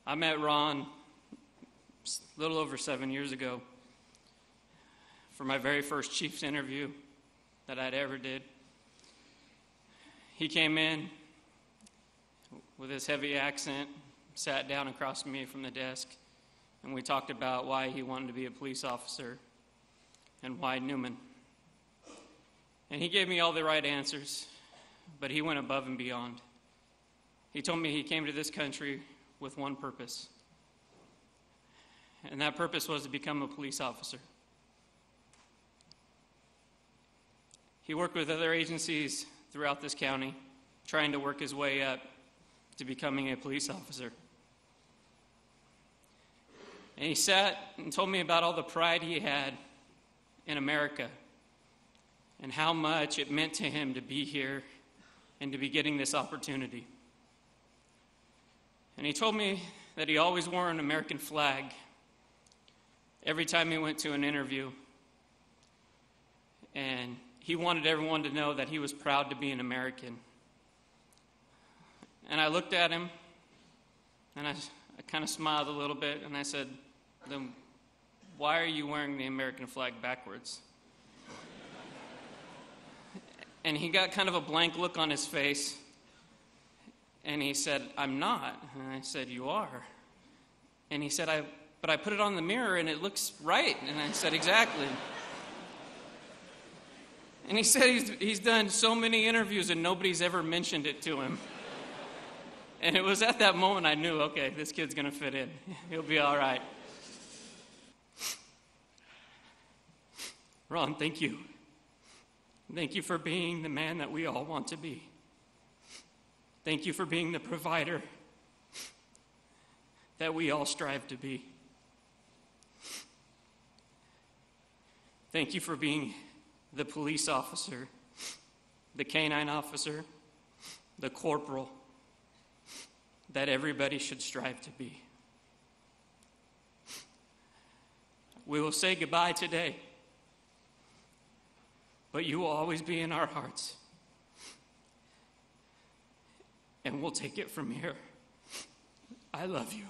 I met Ron a little over 7 years ago for my very first Chiefs interview that I'd ever did. He came in with his heavy accent, sat down across from me from the desk, and we talked about why he wanted to be a police officer and why Newman. And he gave me all the right answers, but he went above and beyond. He told me he came to this country with one purpose, and that purpose was to become a police officer. He worked with other agencies throughout this county, trying to work his way up to becoming a police officer. And he sat and told me about all the pride he had in America and how much it meant to him to be here and to be getting this opportunity. And he told me that he always wore an American flag every time he went to an interview. And he wanted everyone to know that he was proud to be an American. And I looked at him, and I kind of smiled a little bit, and I said, then why are you wearing the American flag backwards? And he got kind of a blank look on his face, and he said, I'm not. And I said, you are. And he said, but I put it on the mirror, and it looks right. And I said, exactly. And he said he's done so many interviews, and nobody's ever mentioned it to him. And it was at that moment I knew, okay, this kid's going to fit in. He'll be all right. Ron, thank you. Thank you for being the man that we all want to be. Thank you for being the provider that we all strive to be. Thank you for being the police officer, the canine officer, the corporal that everybody should strive to be. We will say goodbye today, but you will always be in our hearts. And we'll take it from here. I love you.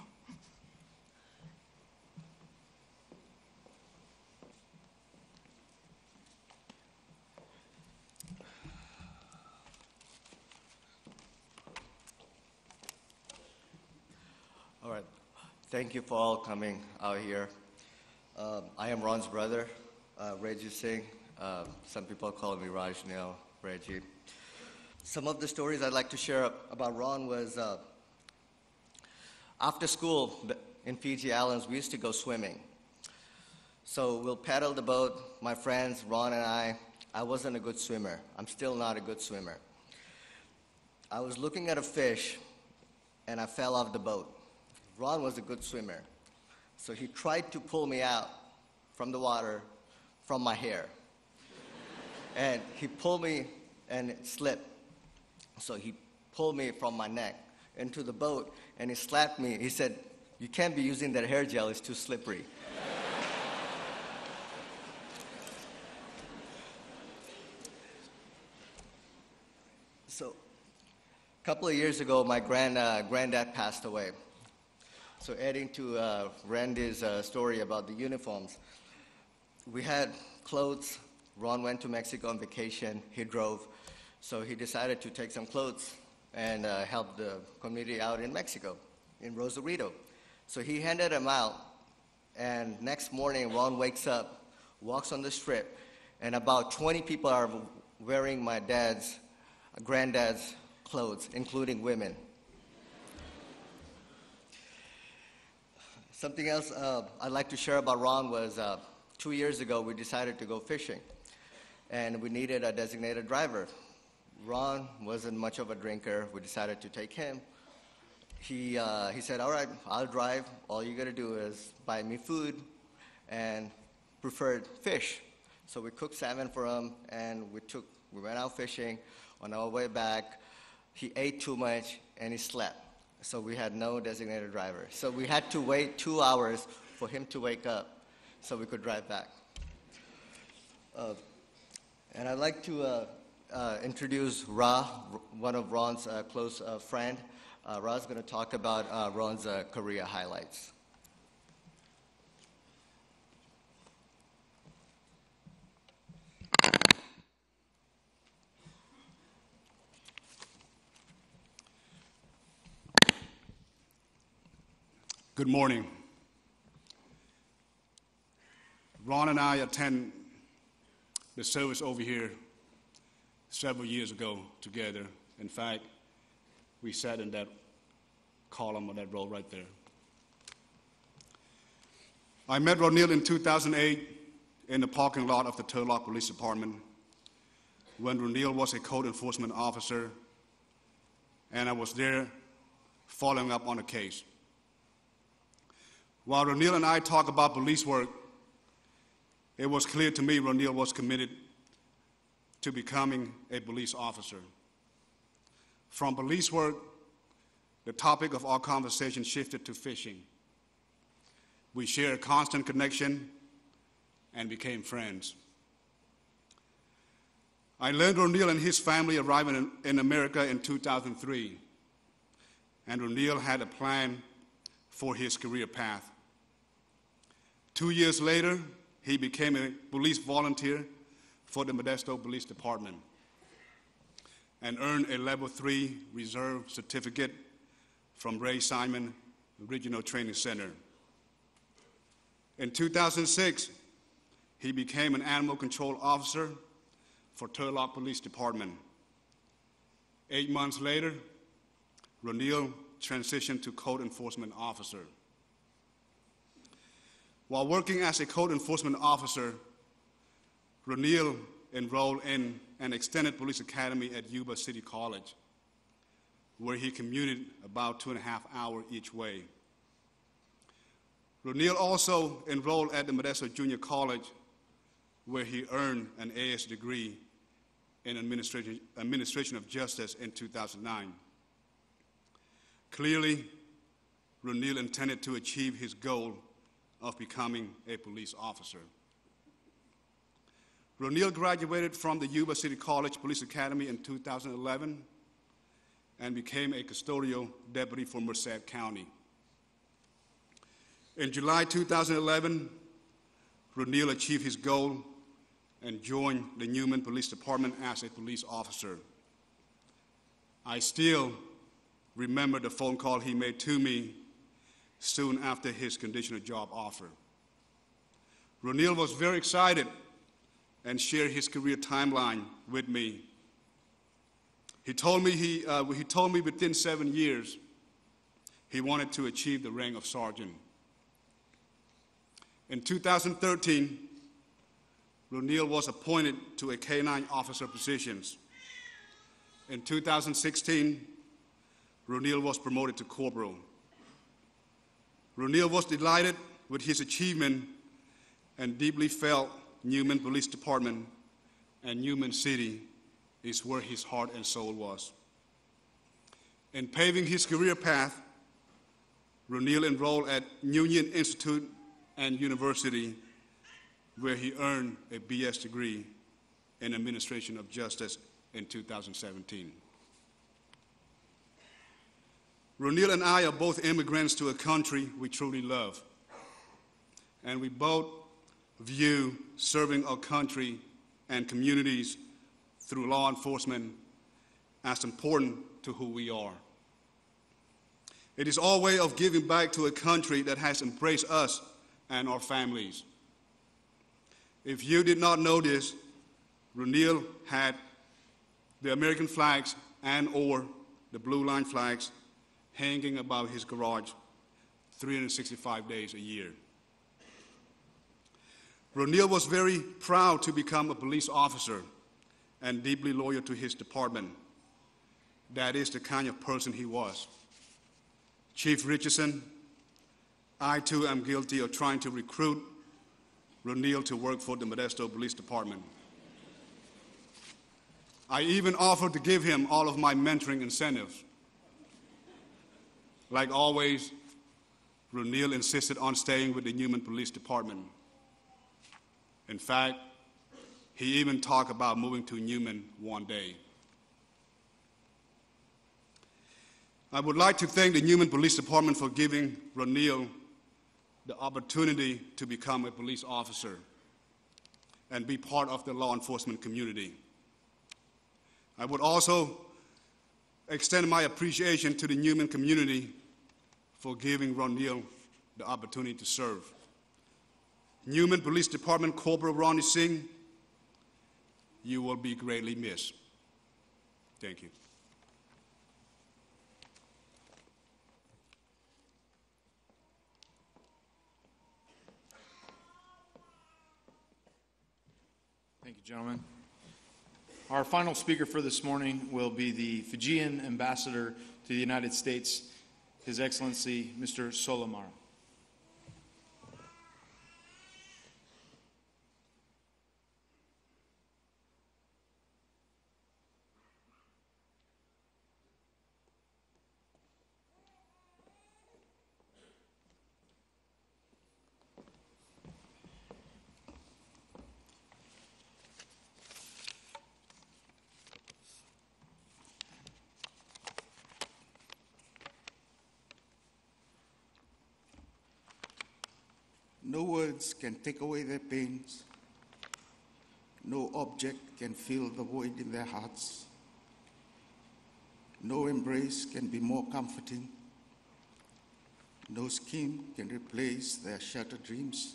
All right. Thank you for all coming out here. I am Ron's brother, Ronil Singh. Some people call me Ronil, Reggie. Some of the stories I'd like to share about Ron was after school in Fiji Islands, we used to go swimming. So we'll paddle the boat, my friends, Ron and I. I wasn't a good swimmer. I'm still not a good swimmer. I was looking at a fish, and I fell off the boat. Ron was a good swimmer, so he tried to pull me out from the water from my hair. And he pulled me, and it slipped. So he pulled me from my neck into the boat, and he slapped me. He said, you can't be using that hair gel, it's too slippery. So a couple of years ago, my granddad passed away. So adding to Randy's story about the uniforms, we had clothes. Ron went to Mexico on vacation. He drove. So he decided to take some clothes and help the community out in Mexico, in Rosarito. So he handed them out. And next morning, Ron wakes up, walks on the strip, and about 20 people are wearing my granddad's clothes, including women. Something else I'd like to share about Ron was 2 years ago we decided to go fishing, and we needed a designated driver. Ron wasn't much of a drinker. We decided to take him. He said, all right, I'll drive. All you got to do is buy me food and preferred fish. So we cooked salmon for him, and we went out fishing. On our way back, he ate too much, and he slept. So we had no designated driver. So we had to wait 2 hours for him to wake up so we could drive back. And I'd like to introduce Ra, one of Ron's close friend. Ra's going to talk about Ron's career highlights. Good morning. Ron and I attend the service over here several years ago together. In fact, we sat in that column on that row right there. I met Ronil in 2008 in the parking lot of the Turlock Police Department when Ronil was a code enforcement officer, and I was there following up on a case. While Ronil and I talk about police work, it was clear to me Ronil was committed to becoming a police officer. From police work, the topic of our conversation shifted to fishing. We shared a constant connection and became friends. I learned Ronil and his family arriving in America in 2003, and Ronil had a plan for his career path. 2 years later, he became a police volunteer for the Modesto Police Department and earned a Level 3 Reserve Certificate from Ray Simon Regional Training Center. In 2006, he became an animal control officer for Turlock Police Department. 8 months later, Ronil transitioned to code enforcement officer. While working as a code enforcement officer, Ronil enrolled in an extended police academy at Yuba City College, where he commuted about 2.5 hours each way. Ronil also enrolled at the Modesto Junior College, where he earned an AS degree in administration of justice in 2009. Clearly, Ronil intended to achieve his goal of becoming a police officer. Ronil graduated from the Yuba City College Police Academy in 2011 and became a custodial deputy for Merced County. In July 2011, Ronil achieved his goal and joined the Newman Police Department as a police officer. I still remember the phone call he made to me soon after his conditional job offer. Ronil was very excited and shared his career timeline with me. He told me within 7 years he wanted to achieve the rank of sergeant. In 2013, Ronil was appointed to a K-9 officer positions. In 2016, Ronil was promoted to corporal. Ronil was delighted with his achievement and deeply felt Newman Police Department and Newman City is where his heart and soul was. In paving his career path, Ronil enrolled at Union Institute and University, where he earned a BS degree in administration of justice in 2017. Ronil and I are both immigrants to a country we truly love, and we both view serving our country and communities through law enforcement as important to who we are. It is our way of giving back to a country that has embraced us and our families. If you did not know this, Ronil had the American flags and/or the blue line flags hanging above his garage 365 days a year. Ronil was very proud to become a police officer and deeply loyal to his department. That is the kind of person he was. Chief Richardson, I too am guilty of trying to recruit Ronil to work for the Modesto Police Department. I even offered to give him all of my mentoring incentives. Like always, Ronil insisted on staying with the Newman Police Department. In fact, He even talked about moving to Newman one day. I would like to thank the Newman Police Department for giving Ronil the opportunity to become a police officer and be part of the law enforcement community. I would also extend my appreciation to the Newman community for giving Ronil the opportunity to serve. Newman Police Department Corporal Ronil Singh, you will be greatly missed. Thank you. Thank you, gentlemen. Our final speaker for this morning will be the Fijian Ambassador to the United States, His Excellency, Mr. Solomara. No words can take away their pains. No object can fill the void in their hearts. No embrace can be more comforting. No scheme can replace their shattered dreams.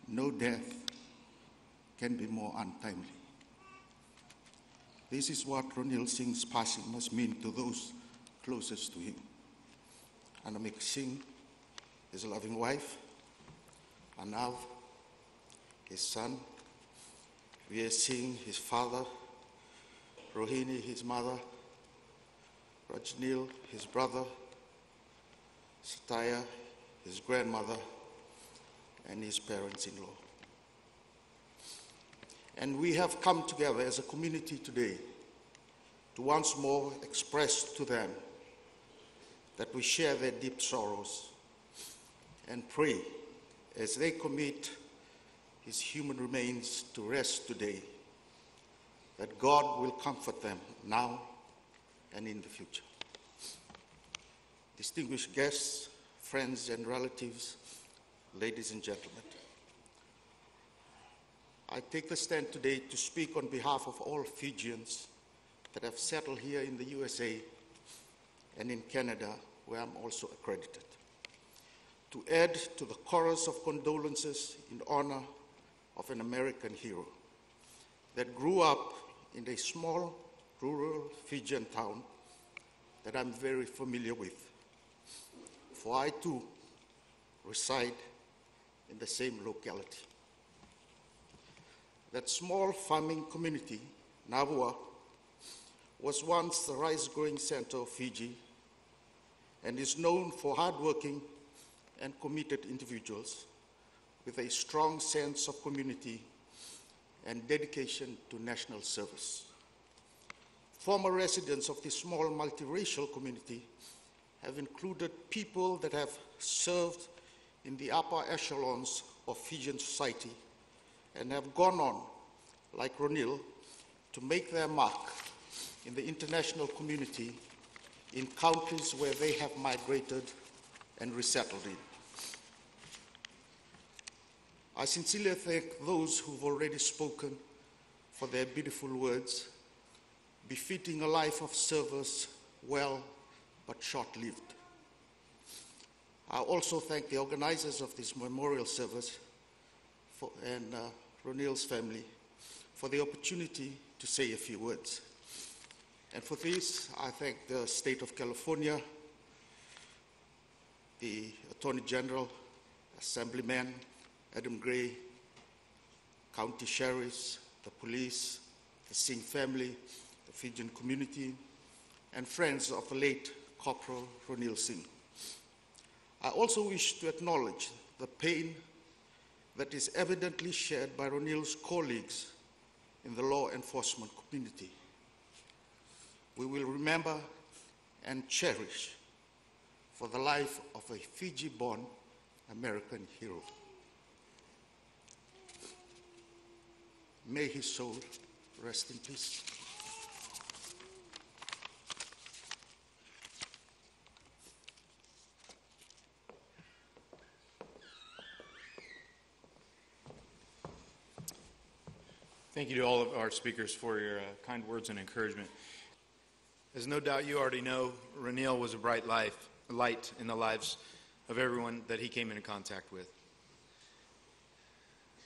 No death can be more untimely. This is what Ronil Singh's passing must mean to those closest to him. Anamik Singh, his loving wife, Anav, his son, Veer Singh, his father, Rohini, his mother, Rajnil, his brother, Satya, his grandmother, and his parents-in-law. And we have come together as a community today to once more express to them that we share their deep sorrows and pray as they commit his human remains to rest today, that God will comfort them now and in the future. Distinguished guests, friends and relatives, ladies and gentlemen, I take the stand today to speak on behalf of all Fijians that have settled here in the USA and in Canada, where I'm also accredited, to add to the chorus of condolences in honor of an American hero that grew up in a small rural Fijian town that I'm very familiar with. For I too reside in the same locality. That small farming community, Navua, was once the rice-growing center of Fiji and is known for hardworking and committed individuals with a strong sense of community and dedication to national service. Former residents of this small multiracial community have included people that have served in the upper echelons of Fijian society and have gone on, like Ronil, to make their mark in the international community in countries where they have migrated and resettled in. I sincerely thank those who've already spoken for their beautiful words, befitting a life of service, well but short-lived. I also thank the organizers of this memorial service and Ronil's family for the opportunity to say a few words. And for this, I thank the State of California, the Attorney General, Assemblyman Adam Gray, county sheriffs, the police, the Singh family, the Fijian community, and friends of the late Corporal Ronil Singh. I also wish to acknowledge the pain that is evidently shared by Ronil's colleagues in the law enforcement community. We will remember and cherish for the life of a Fiji-born American hero. May his soul rest in peace. Thank you to all of our speakers for your kind words and encouragement. As no doubt you already know, Ronil was a bright light in the lives of everyone that he came into contact with.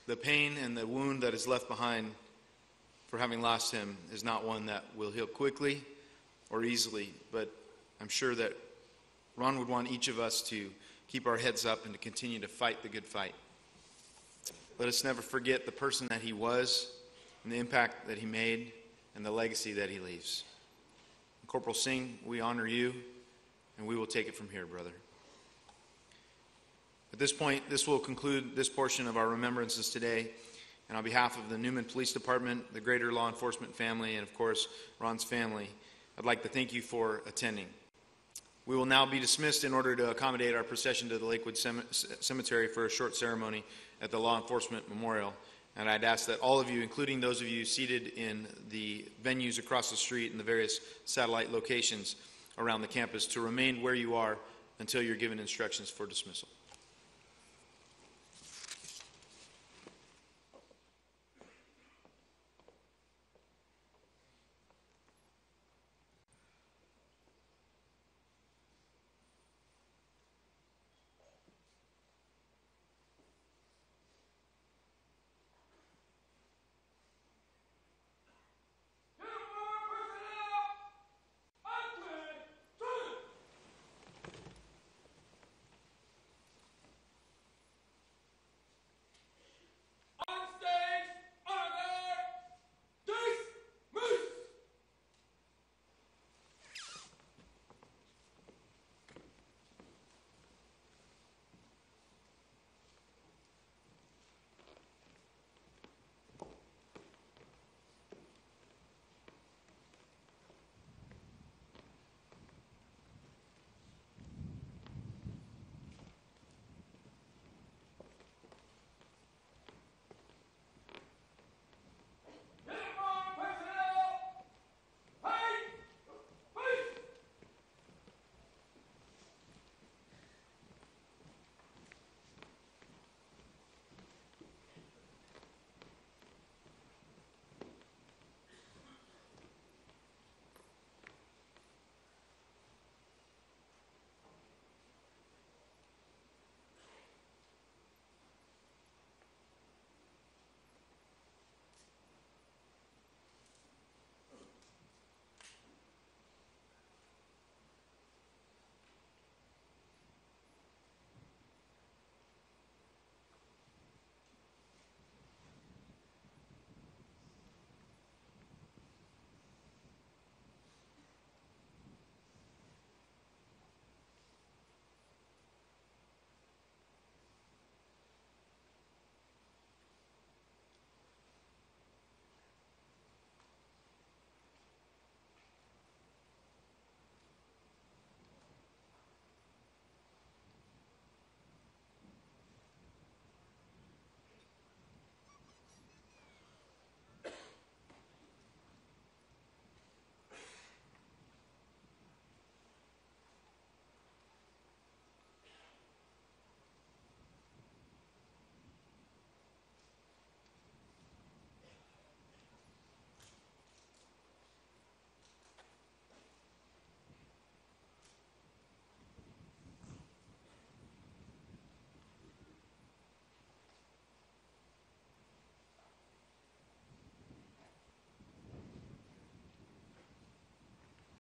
The pain and the wound that is left behind for having lost him is not one that will heal quickly or easily, but I'm sure that Ron would want each of us to keep our heads up and to continue to fight the good fight. Let us never forget the person that he was and the impact that he made and the legacy that he leaves. Corporal Singh, we honor you, and we will take it from here, brother. At this point, this will conclude this portion of our remembrances today. And on behalf of the Newman Police Department, the greater law enforcement family, and of course, Ron's family, I'd like to thank you for attending. We will now be dismissed in order to accommodate our procession to the Lakewood Cemetery for a short ceremony at the Law Enforcement Memorial. And I'd ask that all of you, including those of you seated in the venues across the street and the various satellite locations around the campus, to remain where you are until you're given instructions for dismissal.